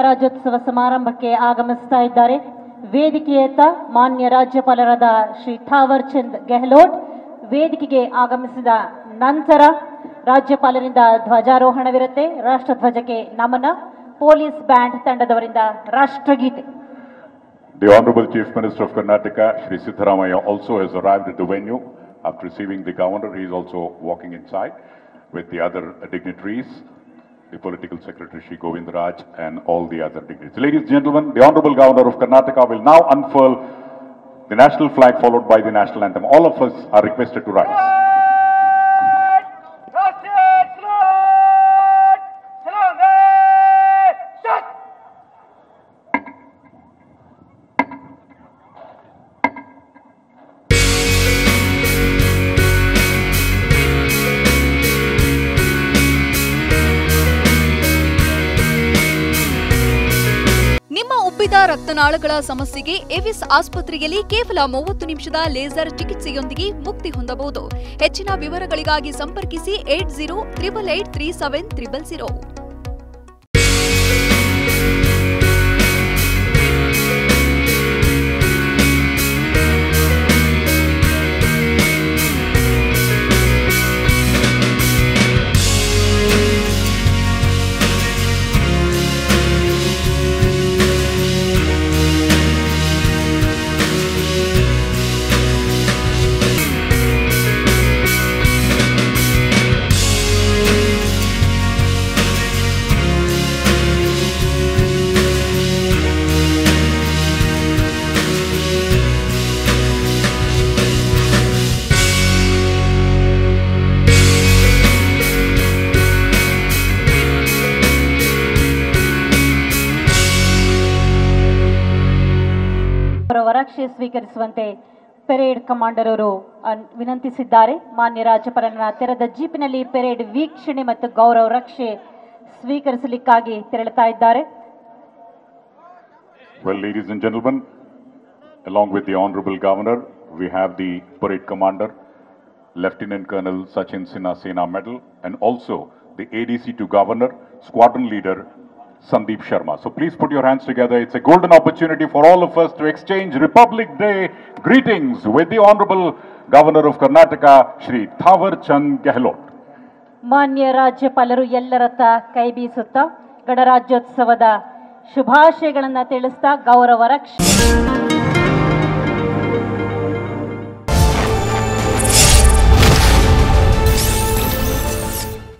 ರಾಜ್ಯೋತ್ಸವ ಸಮಾರಂಭಕ್ಕೆ ಆಗಮಿಸ್ತಾ ಇದ್ದಾರೆ. ವೇದಿಕೆಯತ್ತ ಮಾನ್ಯ ರಾಜ್ಯಪಾಲರಾದ ಶ್ರೀ ಥಾವರ್ ಚಂದ್ ಗೆಹ್ಲೋಟ್ ವೇದಿಕೆಗೆ ಆಗಮಿಸಿದ ನಂತರ ರಾಜ್ಯಪಾಲರಿಂದ ಧ್ವಜಾರೋಹಣವಿರುತ್ತೆ. ರಾಷ್ಟ್ರಧ್ವಜಕ್ಕೆ ನಮನ, ಪೊಲೀಸ್ ಬ್ಯಾಂಡ್ ತಂಡದವರಿಂದ ರಾಷ್ಟ್ರಗೀತೆ. The Honorable Chief Minister of Karnataka, Shri Siddaramaiah, also has arrived at the venue. After receiving the governor, he is also walking inside with the other dignitaries, the Political Secretary Shri Govindaraj and all the other dignitaries. Ladies and gentlemen, the Honorable Governor of Karnataka will now unfurl the national flag followed by the national anthem. All of us are requested to rise. ನಿಮ್ಮ ಉಬ್ಬಿದ ರಕ್ತನಾಳಗಳ ಸಮಸ್ಯೆಗೆ ಎವಿಸ್ ಆಸ್ಪತ್ರೆಯಲ್ಲಿ ಕೇವಲ 30 ನಿಮಿಷದ laser ಚಿಕಿತ್ಸೆಯೊಂದಿಗೆ ಮುಕ್ತಿ ಹೊಂದಬಹುದು. ಹೆಚ್ಚಿನ ವಿವರಗಳಿಗಾಗಿ ಸಂಪರ್ಕಿಸಿ 8088837000. ವರಕ್ಷೆ ಸ್ವೀಕರಿಸುವಂತೆ parade commander ಅವರು ವಿನಂತಿಸಿದ್ದಾರೆ. ಮಾನ್ಯ ರಾಜ್ಯಪಾಲರ ತೆರೆದ ಜೀಪಿನಲ್ಲಿ ಪೆರೇಡ್ ವೀಕ್ಷಣೆ ಮತ್ತು ಗೌರವ ರಕ್ಷೆ ಸ್ವೀಕರಿಸಲಿಕ್ಕಾಗಿ ತೆರಳುತ್ತಾ ಇದ್ದಾರೆ. Well, ladies and gentlemen, along with the Honorable Governor, we have the parade commander, Lieutenant Colonel Sachin Sinha Sena Medal, and also the ADC to Governor, Squadron Leader Sandeep Sharma. So please put your hands together. It's a golden opportunity for all of us to exchange Republic Day greetings with the Honorable Governor of Karnataka, Shri Thawar Chand Gehlot. ಮಾನ್ಯ ರಾಜ್ಯಪಾಲರು ಎಲ್ಲರತ್ತ ಕೈ ಬೀಸುತ್ತಾ ಗಣರಾಜ್ಯೋತ್ಸವದ ಶುಭಾಶಯಗಳನ್ನು ತಿಳಿಸ್ತಾ ಗೌರವ ರಕ್ಷೆ